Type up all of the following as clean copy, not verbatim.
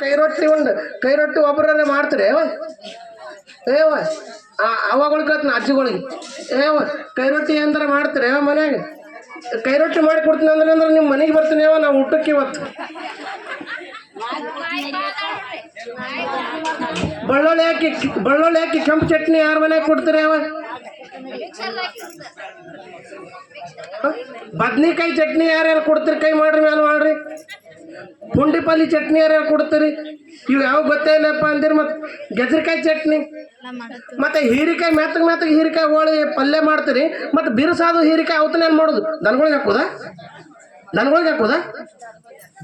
ಕೈ ರೊಟ್ಟಿ ಉಂಡು ಕೈ ರೊಟ್ಟಿ ಒಬ್ಬರನ್ನೇ ಮಾಡ್ತೀರಿ ಏವ ಅವಾಗಳಿಗೆ ಅಜ್ಜಿಗಳಿಗೆ ಕೈ ರೊಟ್ಟಿ ಏನಾರ ಮಾಡ್ತೀರಿ ಮನ್ಯಾಗ ಕೈ ರೊಟ್ಟಿ ಮಾಡಿ ಕೊಡ್ತೀನಿ ಅಂದ್ರೆ ನಿಮ್ಮ ಮನೆಗೆ ಬರ್ತೀನಿ ನಾವು ಊಟಕ್ಕೆ ಇವತ್ತು ಬಳ್ಳುಳ್ಳಿ ಹಾಕಿ ಕೆಂಪು ಚಟ್ನಿ ಯಾರ ಮನ್ಯಾಗ ಕೊಡ್ತೀರಿ ಬದ್ನಿಕಾಯಿ ಚಟ್ನಿ ಯಾರ್ಯಾರು ಕೊಡ್ತೀರಿ ಕೈ ಮಾಡ್ರಿ ಮ್ಯಾಲ ಮಾಡ್ರಿ ಪುಂಡಿಪಲ್ಲಿ ಚಟ್ನಿ ಯಾರ್ಯಾರು ಕೊಡ್ತೀರಿ ಇವು ಯಾವ ಗೊತ್ತೇ ಇಲ್ಲಪ್ಪ ಅಂದಿರಿ ಮತ್ತೆ ಗೆಜ್ರಿಕಾಯಿ ಚಟ್ನಿ ಮತ್ತೆ ಹೀರಿಕಾಯಿ ಮೆತ್ತಗೆ ಹೀರಿಕಾಯಿ ಹೋಳಿ ಪಲ್ಯ ಮಾಡ್ತೀರಿ ಮತ್ತೆ ಬಿರುಸಾದು ಹೀರಿಕಾಯಿ ಅವತ್ತನೇನು ಮಾಡೋದು ದನಗಳಿಗೆ ಹಾಕೋದಾ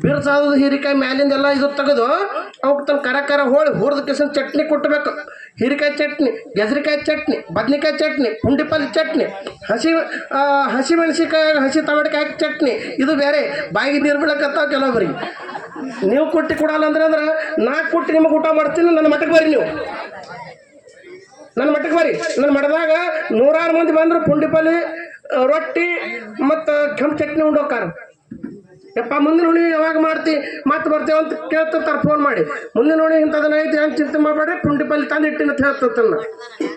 ಬಿರುಸಾದ ಹೀರಿಕಾಯಿ ಮ್ಯಾಲಿಂದೆಲ್ಲ ಇದು ತೆಗೆದು ಅವಕ್ಕೆ ತನ್ನ ಕರ ಹೋಳಿ ಹುರಿದ ಕಿಸನ್ ಚಟ್ನಿ ಕೊಟ್ಟಬೇಕು ಹೀರಿಕಾಯಿ ಚಟ್ನಿ ಗೆಜ್ರಿಕಾಯಿ ಚಟ್ನಿ ಬದ್ನಿಕಾಯಿ ಚಟ್ನಿ ಪುಂಡಿಪಲ್ಲಿ ಚಟ್ನಿ ಹಸಿ ಮೆಣಸಿಕಾಯಿ ಹಸಿ ಟೊಮೆಟೊಕಾಯಿ ಹಾಕಿ ಚಟ್ನಿ ಇದು ಬೇರೆ ಬಾಯಿಗೆ ನೀರು ಬೀಳಕತ್ತಾವ ಕೆಲವೊಬ್ಬರಿಗೆ ನೀವು ಕೊಟ್ಟು ಕೊಡಲ್ಲ ಅಂದ್ರೆ ನಾ ಕೊಟ್ಟು ನಿಮಗೆ ಊಟ ಮಾಡ್ತೀನಿ ನನ್ನ ಮಠಕ್ಕೆ ಬರ್ರಿ ನೀವು ನನ್ನ ಮಠದಾಗ 100 ಮಂದಿ ಬಂದರು ಪುಂಡಿಪಲ್ಲಿ ರೊಟ್ಟಿ ಮತ್ತು ಕೆಂಪು ಚಟ್ನಿ ಉಂಡೋಕಾರ ಯಪ್ಪ ಮುಂದಿನ ಹುಳಿ ಯಾವಾಗ ಮಾಡ್ತಿ ಮತ್ತೆ ಬರ್ತೇವೆ ಅಂತ ಕೇಳ್ತಿರ್ತಾರೆ ಫೋನ್ ಮಾಡಿ ಮುಂದಿನ ಹುಳಿ ಇಂಥದನ್ನ ಐತಿ ಹೆಂಗೆ ಚಿಂತೆ ಮಾಡಬೇಡ್ರಿ ಪುಂಡಿಪಲ್ಲಿ ತಂದು ಇಟ್ಟಿನ ಹೇಳ್ತಿರ್ತಾನ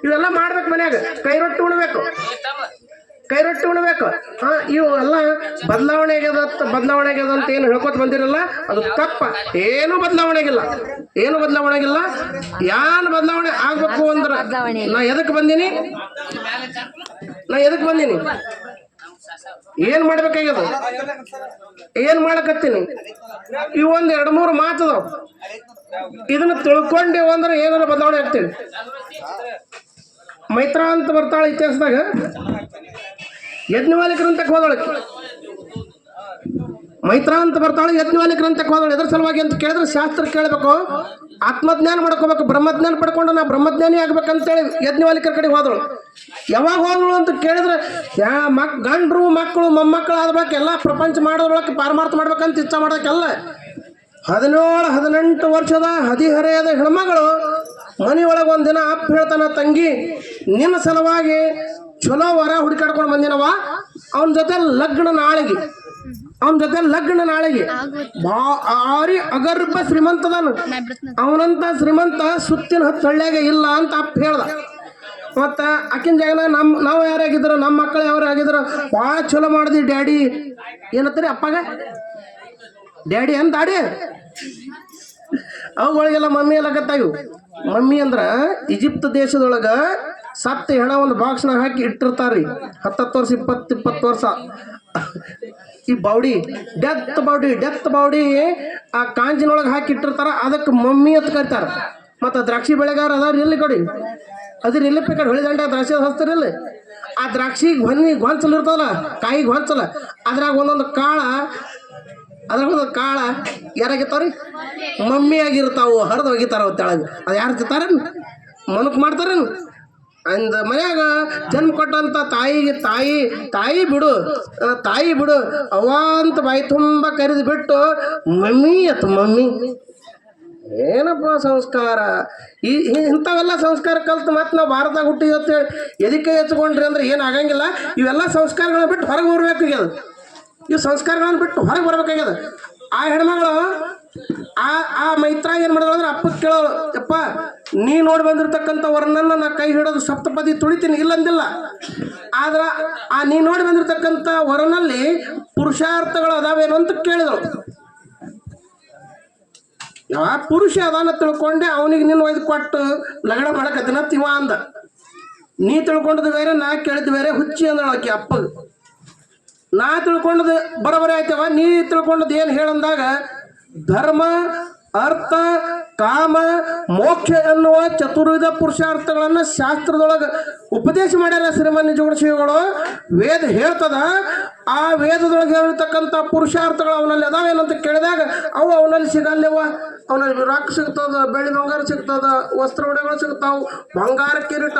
ಇವೆಲ್ಲ ಮಾಡ್ಬೇಕು ಮನ್ಯಾಗ ಕೈ ರೊಟ್ಟಿ ಉಣ್ಬೇಕು ಇವು ಎಲ್ಲ ಬದಲಾವಣೆ ಆಗ್ಯದ ಅಂತ ಏನು ಹೇಳ್ಕೊತ ಬಂದಿರಲ್ಲ ಅದು ತಪ್ಪ ಏನು ಬದಲಾವಣೆ ಆಗಿಲ್ಲ ಏನು ಬದಲಾವಣೆ ಆಗ್ಬೇಕು ಅಂದ್ರೆ ನಾ ಎದಕ್ಕೆ ಬಂದೀನಿ ಏನ್ ಮಾಡ್ಬೇಕಾಗ್ಯದ ಏನ್ ಮಾಡಕತ್ತೀನಿ ಇವು ಒಂದು 2-3 ಮಾತದಾವ ಇದನ್ನ ತಿಳ್ಕೊಂಡೇವು ಅಂದ್ರೆ ಏನಾರ ಬದಲಾವಣೆ ಆಗ್ತೀವಿ ಮೈತ್ರಾ ಅಂತ ಬರ್ತಾಳೆ ಇತಿಹಾಸದಾಗ ಯಜ್ಞವಾಲಿಕರಂತಕ್ಕೆ ಹೋದಳಕ್ಕೆ ಮೈತ್ರಾ ಅಂತ ಬರ್ತಾಳೆ ಯಜ್ಞವಾಲಿಕರಂತಕ್ಕೆ ಹೋದಳು ಎದ್ರ ಸಲುವಾಗಿ ಅಂತ ಕೇಳಿದ್ರೆ ಶಾಸ್ತ್ರ ಕೇಳಬೇಕು ಆತ್ಮಜ್ಞಾನ ಮಾಡ್ಕೋಬೇಕು ಬ್ರಹ್ಮಜ್ಞಾನ ಪಡ್ಕೊಂಡು ನಾ ಬ್ರಹ್ಮಜ್ಞಾನಿ ಆಗ್ಬೇಕಂತೇಳಿ ಯಜ್ಞವಾಲಿಕರ ಕಡೆ ಹೋದಳು ಯಾವಾಗ ಹೋದಳು ಅಂತ ಕೇಳಿದ್ರೆ ಗಂಡ್ರು ಮಕ್ಕಳು ಮೊಮ್ಮಕ್ಕಳು ಆದ್ಬೇಕು ಎಲ್ಲ ಪ್ರಪಂಚ ಮಾಡೋದ್ರೊಳಗೆ ಪಾರಮಾರ್ಥ ಮಾಡ್ಬೇಕಂತ ಇಚ್ಛೆ ಮಾಡೋಕ್ಕೆಲ್ಲ 17-18 ವರ್ಷದ ಹದಿಹರೆಯದ ಹೆಣ್ಮಗಳು ಮನೆಯೊಳಗೆ ಒಂದಿನ ಅಪ್ಪ ಹೇಳ್ತಾನ ತಂಗಿ ನಿನ್ನ ಸಲುವಾಗಿ ಚಲೋ ವರ ಹುಡುಕಾಡ್ಕೊಂಡು ಬಂದಿನವ ಅವನ ಜೊತೆ ಲಗ್ನ ನಾಳೆಗೆ ಭಾರಿ ಅಗರ್ಭ ಶ್ರೀಮಂತದನು ಅವನಂತ ಶ್ರೀಮಂತ ಸುತ್ತಿನ 10 ಹಳ್ಳಿಯಾಗ ಇಲ್ಲ ಅಂತ ಅಪ್ಪ ಹೇಳ್ದ ಮತ್ತು ಆಕಿನ ಜಾಗನ ನಾವು ಯಾರಾಗಿದ್ರು ನಮ್ಮ ಮಕ್ಕಳು ಯಾರಾಗಿದ್ರು ಭಾಳ ಚಲೋ ಮಾಡಿದ್ವಿ ಡ್ಯಾಡಿ ಏನತ್ತೀರಿ ಅಪ್ಪಗ ಡ್ಯಾಡಿ ಅಂತ ದಾಡಿ ಅವುಗಳಿಗೆಲ್ಲ ಮಮ್ಮಿ ಎಲ್ಲ ಗತ್ತಾವು ಮಮ್ಮಿ ಅಂದ್ರೆ ಈಜಿಪ್ಟ್ ದೇಶದೊಳಗೆ ಸತ್ತ ಹೆಣ ಒಂದು ಬಾಕ್ಸ್ನಾಗ ಹಾಕಿ ಇಟ್ಟಿರ್ತಾರ್ರಿ 10 ವರ್ಷ 20 ವರ್ಷ ಈ ಡೆತ್ ಬಾಡಿ ಆ ಕಾಂಜಿನೊಳಗೆ ಹಾಕಿ ಇಟ್ಟಿರ್ತಾರ ಅದಕ್ಕೆ ಮಮ್ಮಿ ಅಂತ ಕರಿತಾರ ಮತ್ತು ದ್ರಾಕ್ಷಿ ಬೆಳೆಗಾರ ಅದಾವ್ರಿ ಎಲ್ಲಿ ಕೊಡಿ ಅದ್ರ ಎಲ್ಲಿ ಬೇಕಾದ್ರೆ ಹೊಳಿದಂಡ ದ್ರಾಕ್ಷಿ ಹಚ್ತಾರಿಲ್ಲ ಆ ದ್ರಾಕ್ಷಿಗೆ ಗೊಂಚಲು ಇರ್ತದಲ್ಲ ಕಾಯಿಗೆ ಗೊಂಚಲ ಅದ್ರಾಗ ಒಂದೊಂದು ಕಾಳ ಯಾರಾಗಿರ್ತಾವ್ರಿ ಮಮ್ಮಿ ಆಗಿರ್ತಾವು ಹರಿದು ಹೋಗಿತಾರ ತೆಳಗೆ ಅದು ಯಾರು ತಿಂತಾರೇನು ಮನಕ್ ಮಾಡ್ತಾರೇನು ಅಂದ ಮನ್ಯಾಗ ಜನ್ಮ ಕೊಟ್ಟಂತ ತಾಯಿ ಬಿಡು ಅವ್ವ ಅಂತ ಬಾಯಿ ತುಂಬ ಕರೆದು ಬಿಟ್ಟು ಮಮ್ಮಿ ಏನಪ್ಪ ಸಂಸ್ಕಾರ ಇಂಥವೆಲ್ಲ ಸಂಸ್ಕಾರ ಕಲ್ತು ಮತ್ತೆ ನಾವು ಭಾರತದಾಗ ಹುಟ್ಟಿದ್ವಿ ಅಂತೇಳಿ ಎದಕ್ಕೆ ಎತ್ಕೊಂಡ್ರಿ ಅಂದ್ರೆ ಏನು ಆಗಂಗಿಲ್ಲ ಇವೆಲ್ಲ ಸಂಸ್ಕಾರಗಳನ್ನ ಬಿಟ್ಟು ಹೊರಗೆ ಬರ್ಬೇಕಾಗ್ಯದ ಇವು ಸಂಸ್ಕಾರಗಳನ್ನು ಬಿಟ್ಟು ಹೊರಗೆ ಬರ್ಬೇಕಾಗ್ಯದ ಆ ಹೆಣ್ಮಗಳು ಆ ಮೈತ್ರ ಏನು ಮಾಡಿದ್ರು ಅಂದ್ರೆ ಅಪ್ಪಕ್ಕೆ ಕೇಳೋರು ಯಪ್ಪ ನೀ ನೋಡಿ ಬಂದಿರ್ತಕ್ಕಂಥ ವರನನ್ನು ನಾ ಕೈ ಹಿಡೋದು ಸಪ್ತಪದಿ ತುಳಿತೀನಿ ಇಲ್ಲಂದಿಲ್ಲ ಆದ್ರೆ ಆ ನೀ ನೋಡಿ ಬಂದಿರತಕ್ಕಂಥ ವರನಲ್ಲಿ ಪುರುಷಾರ್ಥಗಳು ಅದಾವೇನು ಅಂತ ಕೇಳಿದಳು ಯಾವ ಪುರುಷ ಅದಾನ ತಿಳ್ಕೊಂಡೆ ಅವನಿಗೆ ನಿನ್ನ ಒಯ್ದು ಕೊಟ್ಟು ಲಗಡ ಮಾಡಕತ್ತಿನ ತಿವ ಅಂದ ನೀ ತಿಳ್ಕೊಂಡದ್ದು ಬೇರೆ ನಾ ಕೇಳಿದ್ದು ಬೇರೆ ಹುಚ್ಚಿ ಅಂದಳು ಆಕೆ ಅಪ್ಪಗೆ ನಾ ತಿಳ್ಕೊಂಡದ್ದು ಬರೋಬರಿ ಆಯ್ತವ ನೀ ತಿಳ್ಕೊಂಡದ್ದು ಏನು ಹೇಳಂದಾಗ ಧರ್ಮ ಅರ್ಥ ಕಾಮ ಮೋಕ್ಷ ಎನ್ನುವ ಚತುರ್ವಿಧ ಪುರುಷಾರ್ಥಗಳನ್ನು ಶಾಸ್ತ್ರದೊಳಗೆ ಉಪದೇಶ ಮಾಡ್ಯಾರ ಶ್ರೀಮನ್ ಜೋಡಿಸಿಗಳು ವೇದ ಹೇಳ್ತದ ಆ ವೇದದೊಳಗೆ ಹೇಳಿರ್ತಕ್ಕಂಥ ಪುರುಷಾರ್ಥಗಳು ಅವನಲ್ಲಿ ಅದಾವೇನಂತ ಕೇಳಿದಾಗ ಅವು ಅವನಲ್ಲಿ ಸಿಗಲ್ಲವ ಅವನಲ್ಲಿ ರೊಕ್ಕ ಸಿಗ್ತದ ಬೆಳ್ಳಿ ಬಂಗಾರ ಸಿಗ್ತದ ವಸ್ತ್ರ ಉಡೆಗಳು ಸಿಗ್ತಾವ ಬಂಗಾರ ಕಿರೀಟ